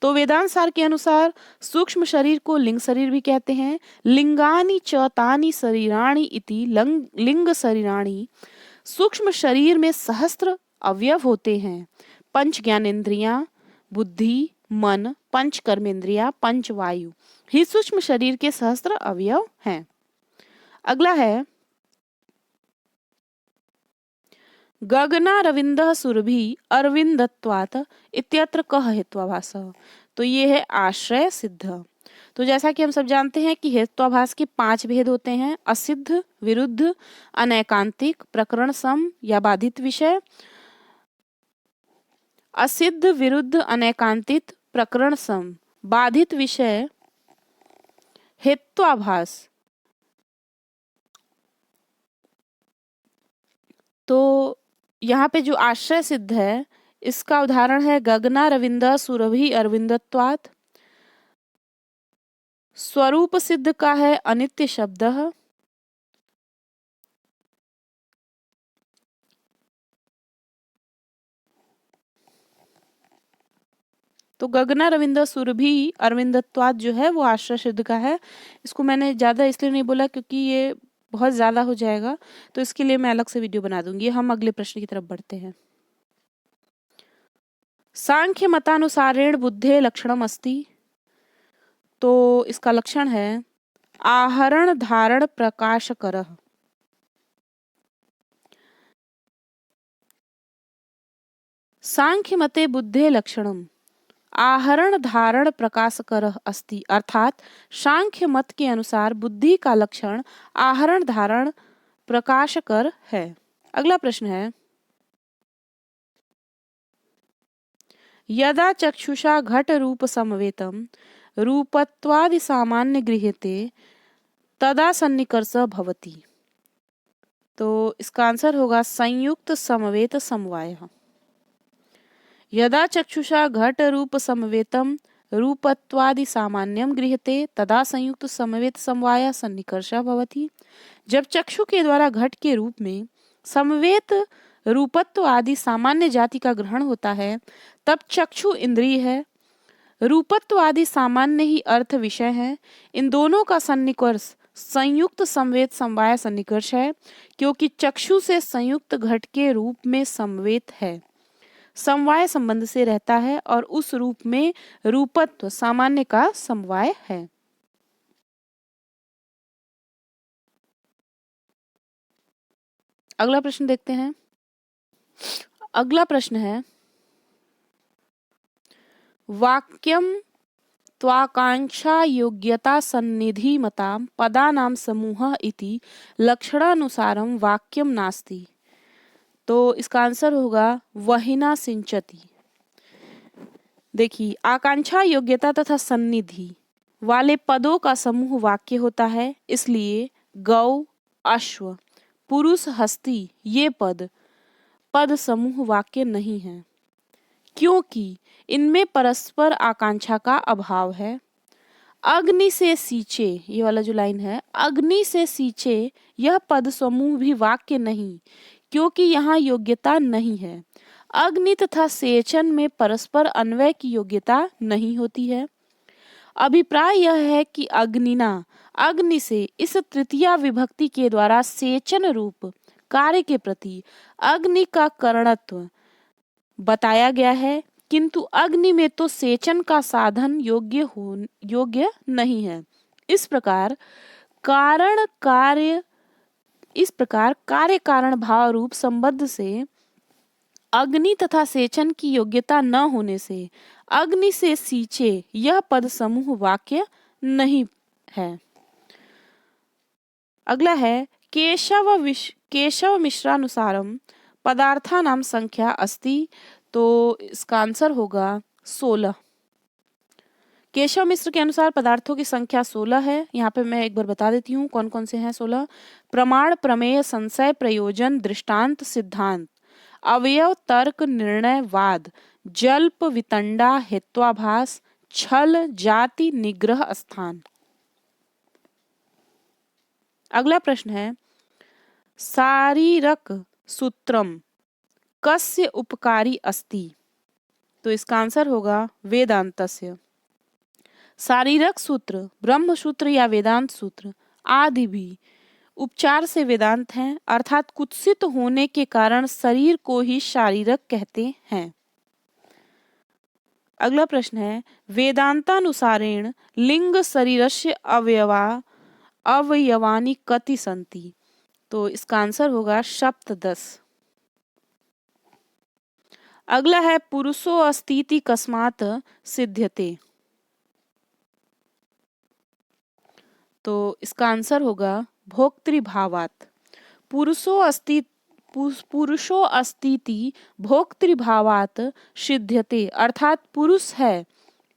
तो वेदांत सार के अनुसार सूक्ष्म शरीर को लिंग शरीर भी कहते हैं। लिंगानि च तानि शरीराणि इति लिंग शरीराणि। सूक्ष्म शरीर में सहस्त्र अवयव होते हैं? पंच ज्ञानेंद्रियां, बुद्धि, मन, पंच कर्मेंद्रियां, पंच वायु ही सूक्ष्म शरीर के सहस्त्र अवयव हैं। अगला है गगनारविंदः सुरभि अरविंदत्वात् इत्यत्र कः हेत्वाभासः। तो ये है आश्रय सिद्ध। तो जैसा कि हम सब जानते हैं कि हेत्वाभास के 5 भेद होते हैं: असिद्ध, विरुद्ध, अनैकांतिक, प्रकरण सम या बाधित विषय। असिद्ध, विरुद्ध, अनैकांतिक, प्रकरण सम, बाधित विषय हेत्वाभास। तो यहाँ पे जो आश्रय सिद्ध है इसका उदाहरण है गगनारविंदः सुरभि अरविंदत्वात्। स्वरूप सिद्ध का है अनित्य शब्द। तो गगनारविंदः सुरभि अरविंदत्वात् जो है वो आश्रय सिद्ध का है। इसको मैंने ज्यादा इसलिए नहीं बोला क्योंकि ये बहुत ज्यादा हो जाएगा, तो इसके लिए मैं अलग से वीडियो बना दूंगी। हम अगले प्रश्न की तरफ बढ़ते हैं। सांख्य मतानुसारेण बुद्धे लक्षणम अस्ति। तो इसका लक्षण है आहरण धारण प्रकाशकरः। सांख्य मते बुद्धे लक्षणम आहरण धारण प्रकाशकरः अस्ति, अर्थात सांख्य मत के अनुसार बुद्धि का लक्षण आहरण धारण प्रकाशकर है। अगला प्रश्न है यदा चक्षुषा घट रूप समवेतम रूपत्वादि सामान्य गृह्यते तदा सन्निकर्ष भवति। तो इसका आंसर होगा संयुक्त समवेत समवायः। यदा चक्षुषा घट रूप समवेतम रूपत्वादि सामान्यम गृह्यते तदा संयुक्त समवेत समवाय सन्निकर्षः भवति। जब चक्षु के द्वारा घट के रूप में समवेत रूपत्व आदि सामान्य जाति का ग्रहण होता है तब चक्षु इंद्रिय है, रूपत्व आदि सामान्य ही अर्थ विषय है। इन दोनों का सन्निकर्ष संयुक्त समवेत समवाय सन्निकर्ष है, क्योंकि चक्षु से संयुक्त घट के रूप में समवेत है, समवाय संबंध से रहता है और उस रूप में रूपत्व सामान्य का समवाय है। अगला प्रश्न देखते हैं। अगला प्रश्न है वाक्यम त्वाकांक्षा योग्यता सन्निधि मताम पदानाम समूहः इति लक्षणानुसारम वाक्यम नास्ति। तो इसका आंसर होगा वहिना सिंचति। देखिए, आकांक्षा योग्यता तथा सन्निधि वाले पदों का समूह वाक्य होता है, इसलिए गौ, अश्व, पुरुष, हस्ती ये पद समूह वाक्य नहीं है, क्योंकि इनमें परस्पर आकांक्षा का अभाव है। अग्नि से सींचे, ये वाला जो लाइन है, अग्नि से सींचे, यह पद समूह भी वाक्य नहीं, क्योंकि यहाँ योग्यता नहीं है। अग्नि तथा सेचन में परस्पर अन्वय की योग्यता नहीं होती है। अभिप्राय यह है कि अग्निना, अग्नि से इस तृतीया विभक्ति के द्वारा सेचन रूप कार्य के प्रति अग्नि का करणत्व बताया गया है, किंतु अग्नि में तो सेचन का साधन योग्य नहीं है। इस प्रकार कार्य कारण भाव रूप संबंध से अग्नि तथा सेचन की योग्यता न होने से अग्नि से सींचे यह पद समूह वाक्य नहीं है। अगला है केशव मिश्रानुसारम पदार्थानाम संख्या अस्ति। तो इसका आंसर होगा 16। केशव मिश्र के अनुसार पदार्थों की संख्या 16 है। यहाँ पे मैं एक बार बता देती हूँ कौन कौन से हैं 16। प्रमाण, प्रमेय, संशय, प्रयोजन, दृष्टांत, सिद्धांत, अवयव, तर्क, निर्णय, वाद, जल्प, वितंडा, हेत्वाभास, छल, जाति, निग्रह, स्थान। अगला प्रश्न है शारीरक सूत्रम कस्य उपकारी अस्ति। तो इसका आंसर होगा वेदांतस्य। शारीरक सूत्र ब्रह्म सूत्र या वेदांत सूत्र आदि भी उपचार से वेदांत हैं, अर्थात कुत्सित होने के कारण शरीर को ही शारीरक कहते हैं। अगला प्रश्न है, वेदांतानुसारेण लिंग शरीरस्य अवयवानि कति सन्ति। तो इसका आंसर होगा सप्तदश। अगला है, पुरुषो अस्तीति कस्मात् सिद्ध्यते। तो इसका आंसर होगा भोक्तृभावात्। पुरुषो अस्तीति भोक्तृभावात् सिद्ध्यते, अर्थात पुरुष है,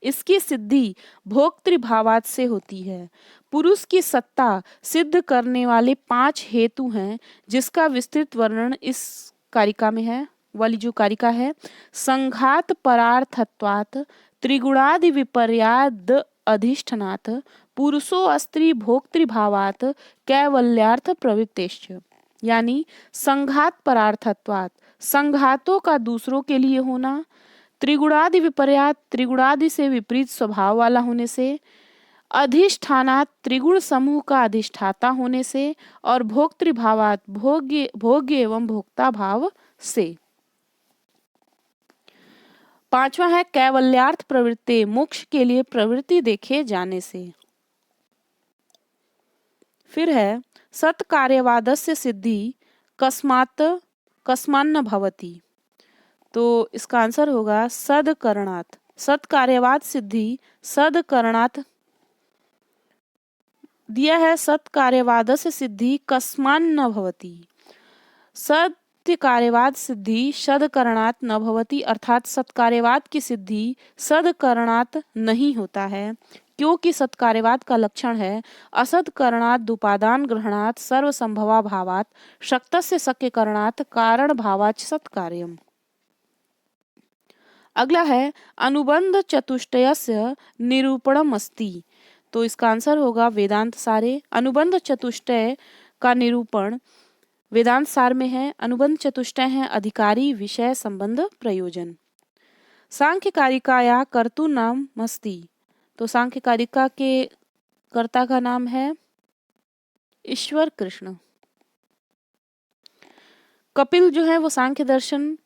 इसकी सिद्धि भोक्तृभावात् से होती है। पुरुष की सत्ता सिद्ध करने वाले 5 हेतु हैं, जिसका विस्तृत वर्णन इस कारिका में है, वाली जो कारिका है। संघात परार्थत्वात्, त्रिगुणादि विपर्याद अधिष्ठनात्, पुरुषो अस्त्री भोक्तृभावात्, कैवल्यार्थ प्रवृत्तेश्च। यानी संघात परार्थत्वात्, संघातों का दूसरों के लिए होना, त्रिगुणादि विपर्यात, त्रिगुणादि से विपरीत स्वभाव वाला होने से, अधिष्ठानात्, त्रिगुण समूह का अधिष्ठाता होने से, और भोक्तृभावात्, भोग्य एवं भोक्ता भाव से। पांचवा है, कैवल्यार्थ प्रवृत्ति, मोक्ष के लिए प्रवृत्ति देखे जाने से। फिर है, सत्कार्यवादस्य सिद्धि कस्मान्न भवति। तो इसका आंसर होगा सदकरणात्। सत्कार्यवाद सिद्धि सदकरणात् दिया है। सत्कार्यवादस्य सिद्धि कस्मान्न भवति। सत्य कार्यवाद सिद्धि सदकरणात् न भवति, अर्थात सत्कार्यवाद की सिद्धि सदकरणात् नहीं होता है, क्योंकि सत्कार्यवाद का लक्षण है असत्करणात् उपादान ग्रहणात् सर्वसंभवा भावात् शक्तस्य शक्यकरणात् कारण भावाच्च सत्कार्यम्। अगला है, अनुबंध चतुष्टयस्य निरूपणम अस्ति। तो इसका आंसर होगा वेदांत सारे। अनुबंध चतुष्टय का निरूपण वेदांत सार में है। अनुबंध चतुष्टय है अधिकारी, विषय, संबंध, प्रयोजन। सांख्य कारिकाया कर्तु नाम मस्ति। तो सांख्य कारिका के कर्ता का नाम है ईश्वर कृष्ण। कपिल जो है वो सांख्य दर्शन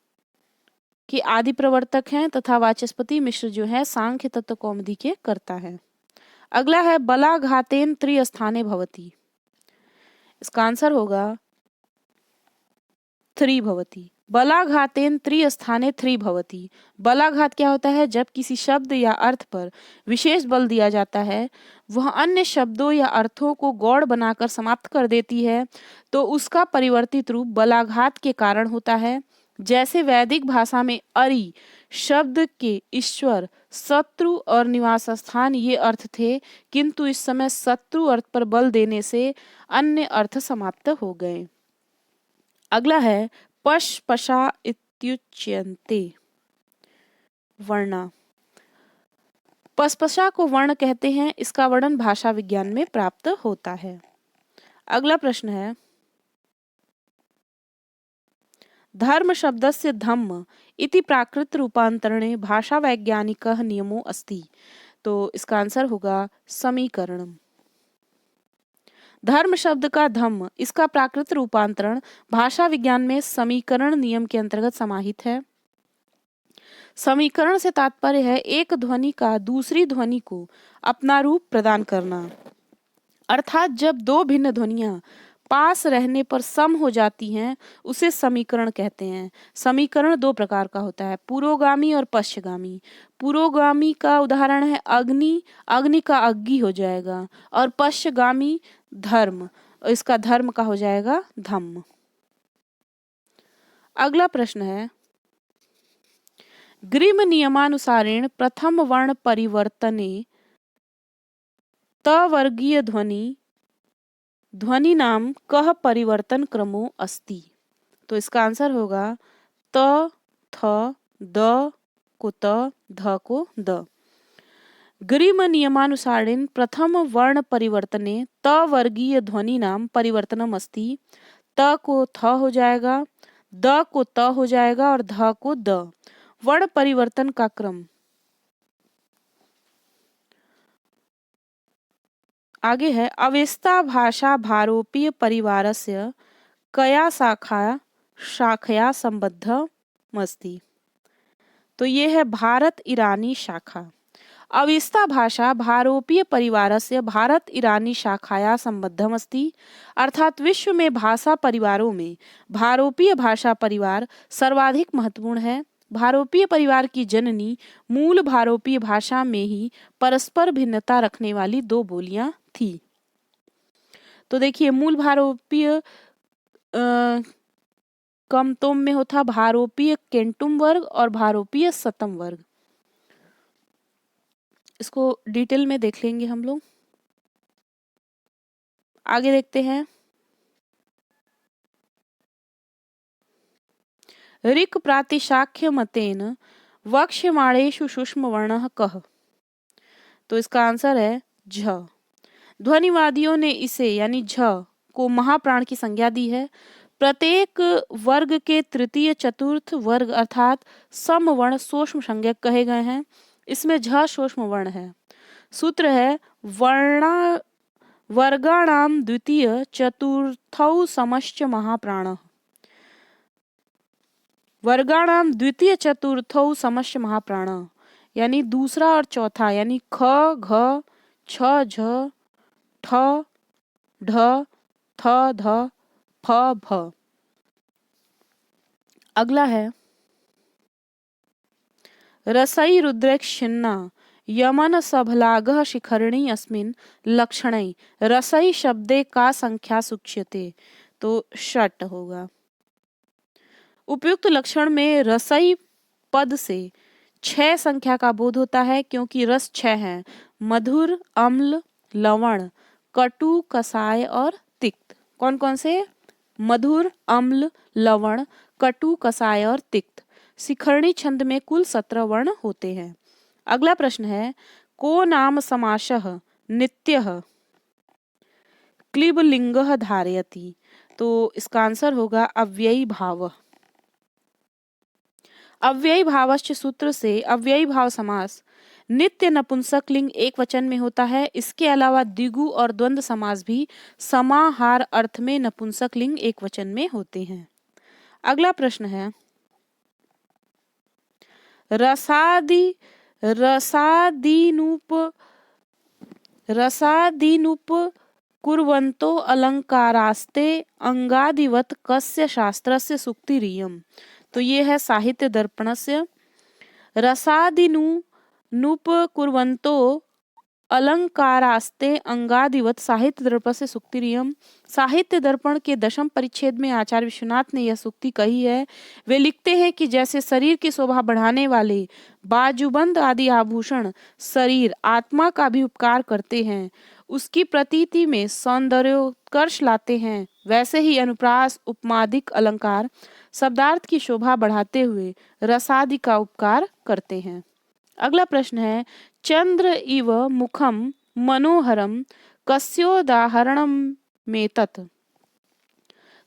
के आदि प्रवर्तक हैं, तथा वाचस्पति मिश्र जो है सांख्य तत्व कौमुदी के कर्ता है। अगला है, बलाघातेन त्रिस्थाने भवति। इसका आंसर होगा 3 भवति। बलाघातेन त्रिस्थाने 3 भवति। बलाघात क्या होता है? जब किसी शब्द या अर्थ पर विशेष बल दिया जाता है, वह अन्य शब्दों या अर्थों को गौड़ बनाकर समाप्त कर देती है, तो उसका परिवर्तित रूप बलाघात के कारण होता है। जैसे वैदिक भाषा में अरि शब्द के ईश्वर, शत्रु और निवास स्थान ये अर्थ थे, किंतु इस समय शत्रु अर्थ पर बल देने से अन्य अर्थ समाप्त हो गए। अगला है, पश पशा इत्युच्यन्ते वर्णा। पशपशा को वर्ण कहते हैं, इसका वर्णन भाषा विज्ञान में प्राप्त होता है। अगला प्रश्न है, धर्म शब्दस्य धम्म इति प्राकृत रूपांतरणे भाषा वैज्ञानिकः नियमो अस्ति। तो इसका आंसर होगा समीकरणम। धर्म शब्द का धम्म, इसका प्राकृत रूपांतरण भाषा विज्ञान में समीकरण नियम के अंतर्गत समाहित है। समीकरण से तात्पर्य है एक ध्वनि का दूसरी ध्वनि को अपना रूप प्रदान करना, अर्थात जब 2 भिन्न ध्वनियां पास रहने पर सम हो जाती हैं, उसे समीकरण कहते हैं। समीकरण 2 प्रकार का होता है, पुरोगामी और पश्चगामी। पुरोगामी का उदाहरण है अग्नि, अग्नि का अग्गी हो जाएगा, और पश्चगामी धर्म, इसका धर्म का हो जाएगा धम्म। अगला प्रश्न है, ग्रिम नियमानुसारेण प्रथम वर्ण परिवर्तने तवर्गीय ध्वनि नाम कह परिवर्तन क्रमो अस्ति। तो इसका आंसर होगा त, थ, द को त, ध को द। ग्रिम नियमानुसारेण प्रथम वर्ण परिवर्तने तवर्गीय ध्वनि नाम परिवर्तनम अस्ति। त को थ हो जाएगा, द को त हो जाएगा, और ध को द। वर्ण परिवर्तन का क्रम आगे है अवेस्ता भाषा भारोपीय परिवारस्य कया शाखया संबद्धमस्ति। तो ये है भारत ईरानी शाखा। अवेस्ता भाषा भारोपीय परिवारस्य भारत ईरानी शाखाया संबद्धमस्ति, अर्थात विश्व में भाषा परिवारों में भारोपीय भाषा परिवार सर्वाधिक महत्वपूर्ण है। भारोपीय परिवार की जननी मूल भारोपीय भाषा में ही परस्पर भिन्नता रखने वाली दो बोलियां थी। तो देखिए मूल भारोपीय कमतोम में होता भारोपीय केंटुम वर्ग और भारोपीय सतम वर्ग। इसको डिटेल में देख लेंगे हम लोग। आगे देखते हैं। ऋक् प्रातिशाख्य मतेन वक्ष्यमाणेषु सूक्ष्म वर्णः कः। तो इसका आंसर है झ। ध्वनिवादियों ने इसे यानी झ को महाप्राण की संज्ञा दी है। प्रत्येक वर्ग के तृतीय चतुर्थ वर्ग अर्थात समवर्ण सूक्ष्म संज्ञक कहे गए हैं। इसमें झ सूक्ष्म वर्ण है। सूत्र है वर्गाणाम द्वितीय चतुर्थौ समश्च महाप्राण। वर्गाणाम द्वितीय चतुर्थौ समश्च महाप्राण यानी दूसरा और चौथा यानी ख घ छ झ ठ ढ थ ध फ भ। अगला है रसई रुद्रेक्षिन्ना यमन सभलागः शिखरणी अस्मिन् लक्षणे रसई शब्दे का संख्या सूच्यते। तो षट होगा। उपयुक्त लक्षण में रसई पद से 6 संख्या का बोध होता है क्योंकि रस 6 हैं। मधुर, अम्ल, लवण, कटु, कसाय और तिक्त। कौन कौन से? मधुर, अम्ल, लवण, कटु, कसाय और तिक्त। शिखरणी छंद में कुल 17 वर्ण होते हैं। अगला प्रश्न है को नाम समासः नित्यः क्लीबलिंगः धारयति। तो इसका आंसर होगा अव्ययी भाव। अव्ययी भावश्च सूत्र से अव्ययी भाव समास नित्य नपुंसक लिंग एक वचन में होता है। इसके अलावा द्विगु और द्वंद्व समास भी समाहार अर्थ में नपुंसक लिंग एक वचन में होते हैं। अगला प्रश्न है रसादीनुप कुर्वन्तो अलंकारास्ते अंगादिवत कस्य शास्त्रस्य सूक्तिरियम्। तो ये है साहित्य दर्पणस्य। रसादीनुप कुर्वन्तो अलंकारास्ते अंगादिवत साहित्य दर्पण से सूक्तिरियम। साहित्य दर्पण के 10वें परिच्छेद में आचार्य विश्वनाथ ने यह सूक्ति कही है। वे लिखते हैं कि जैसे शरीर की शोभा बढ़ाने वाले बाजूबंद आदि आभूषण शरीर आत्मा का भी उपकार करते हैं, उसकी प्रतीति में सौंदर्योत्कर्ष लाते हैं, वैसे ही अनुप्रास उपमादिक अलंकार शब्दार्थ की शोभा बढ़ाते हुए रसादि का उपकार करते हैं। अगला प्रश्न है चंद्र इव मुखम मनोहरम कस्योदाहरणम मेतत।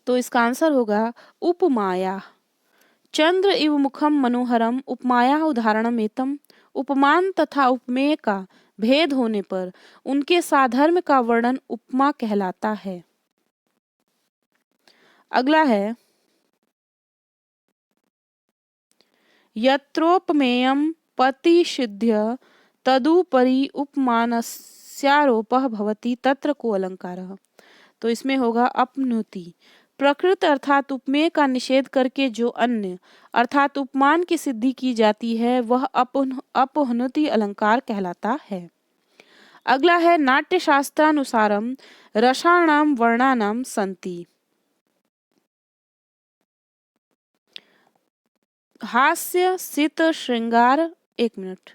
तो इसका आंसर होगा उपमाया। चंद्र इव मुखम मनोहरम उपमाया उदाहरणम एतम। उपमान तथा उपमेय का भेद होने पर उनके साधर्म का वर्णन उपमा कहलाता है। अगला है यत्रोपमेयम पतिषिध्य तदुपरि उपमानस्यारोपः भवति तत्र को अलंकारः। तो इसमें होगा अपनुति। प्रकृत अर्थात उपमेय का निषेध करके जो अन्य अर्थात उपमान की सिद्धि की जाती है वह अपनुति अलंकार कहलाता है। अगला है नाट्य शास्त्रानुसारम रसाणाम वर्णानाम संति। हास्य सित श्रृंगार। एक मिनट।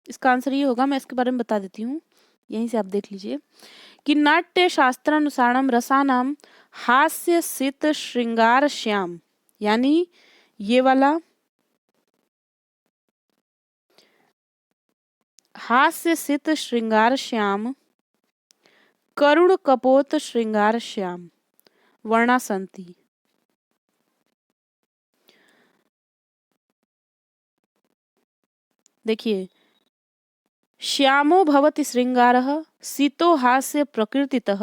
इसका आंसर ये होगा, मैं इसके बारे में बता देती हूँ, यहीं से आप देख लीजिए कि नाट्य शास्त्रानुसारम रसानाम हास्य सित श्रृंगार श्याम, यानी ये वाला हास्य सित श्रृंगार श्याम करुण कपोत श्रृंगार श्याम वर्णा संति। देखिए, श्यामो भवति श्रृंगारः सीतो हास्य प्रकृतितः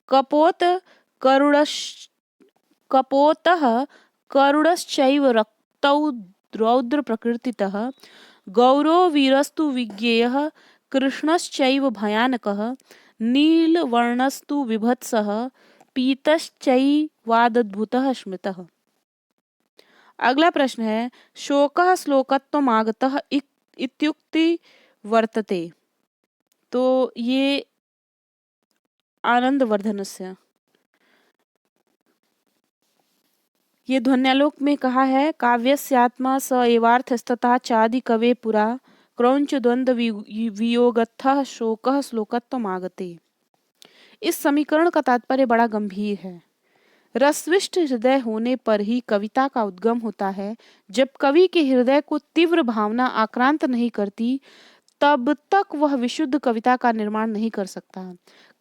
कपोत करुणश् कपोतः करुणश्चैव रक्तौ रौद्र प्रकृतितः गौरो वीरस्तु विज्ञेयः कृष्णश्चैव भयानकः नीलवर्णस्तु विभत्सः पीतश्चैवादद्भुतः स्मृतः। अगला प्रश्न है, शोकः श्लोकत्वमागतः इत्युक्ति वर्तते। तो ये आनंदवर्धनस्य, ये ध्वन्यालोक में कहा है, काव्यस्यात्मा स एवार्थस्तथा चादि कवे पुरा क्रौंच द्वंद्व वियोगत्थः शोकः श्लोकत्वमागते। इस समीकरण का तात्पर्य बड़ा गंभीर है। रसविष्ट हृदय होने पर ही कविता का उद्गम होता है। जब कवि के हृदय को तीव्र भावना आक्रांत नहीं करती, तब तक वह विशुद्ध कविता का निर्माण नहीं कर सकता।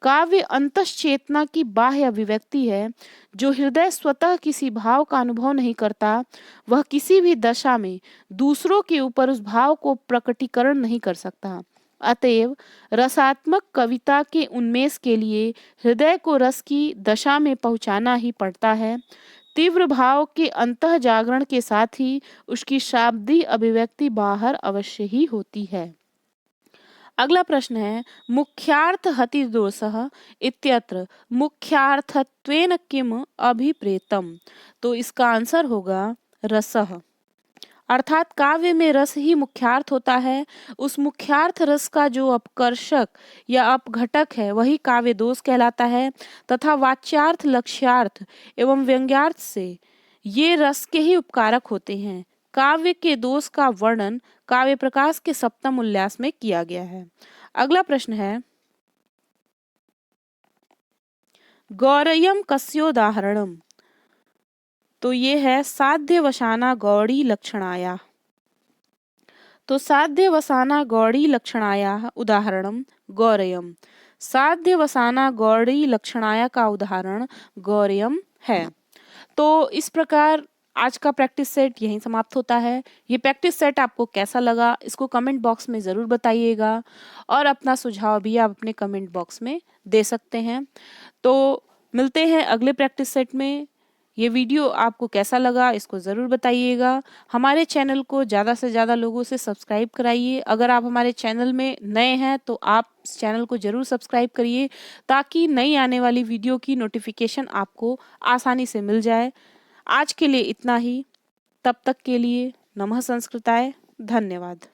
काव्य अंतश्चेतना की बाह्य अभिव्यक्ति है। जो हृदय स्वतः किसी भाव का अनुभव नहीं करता, वह किसी भी दशा में दूसरों के ऊपर उस भाव को प्रकटीकरण नहीं कर सकता। अतएव रसात्मक कविता के उन्मेष के लिए हृदय को रस की दशा में पहुंचाना ही पड़ता है। तीव्र भाव के अंतः जागरण के साथ ही उसकी शाब्दिक अभिव्यक्ति बाहर अवश्य ही होती है। अगला प्रश्न है, मुख्यार्थ हति दोषः इत्यत्र मुख्यार्थत्वेन किम अभिप्रेतम। तो इसका आंसर होगा रसः, अर्थात काव्य में रस ही मुख्यार्थ होता है। उस मुख्यार्थ रस का जो अपकर्षक या अपघटक है वही काव्य दोष कहलाता है, तथा वाच्यार्थ, लक्ष्यार्थ एवं व्यंग्यार्थ से ये रस के ही उपकारक होते हैं। काव्य के दोष का वर्णन काव्य प्रकाश के सप्तम उल्लास में किया गया है। अगला प्रश्न है, गौरयम कस्योदाहरणम। तो ये है साध्यवसाना गौड़ी लक्षणाया। तो साध्यवसाना गौड़ी लक्षणाया उदाहरणम गौरयम। साध्यवसाना गौड़ी लक्षणाया का उदाहरण गौरयम है। तो इस प्रकार आज का प्रैक्टिस सेट यहीं समाप्त होता है। ये प्रैक्टिस सेट आपको कैसा लगा, इसको कमेंट बॉक्स में ज़रूर बताइएगा, और अपना सुझाव भी आप अपने कमेंट बॉक्स में दे सकते हैं। तो मिलते हैं अगले प्रैक्टिस सेट में। ये वीडियो आपको कैसा लगा इसको ज़रूर बताइएगा। हमारे चैनल को ज़्यादा से ज़्यादा लोगों से सब्सक्राइब कराइए। अगर आप हमारे चैनल में नए हैं तो आप इस चैनल को ज़रूर सब्सक्राइब करिए, ताकि नई आने वाली वीडियो की नोटिफिकेशन आपको आसानी से मिल जाए। आज के लिए इतना ही। तब तक के लिए नमः संस्कृताय। धन्यवाद।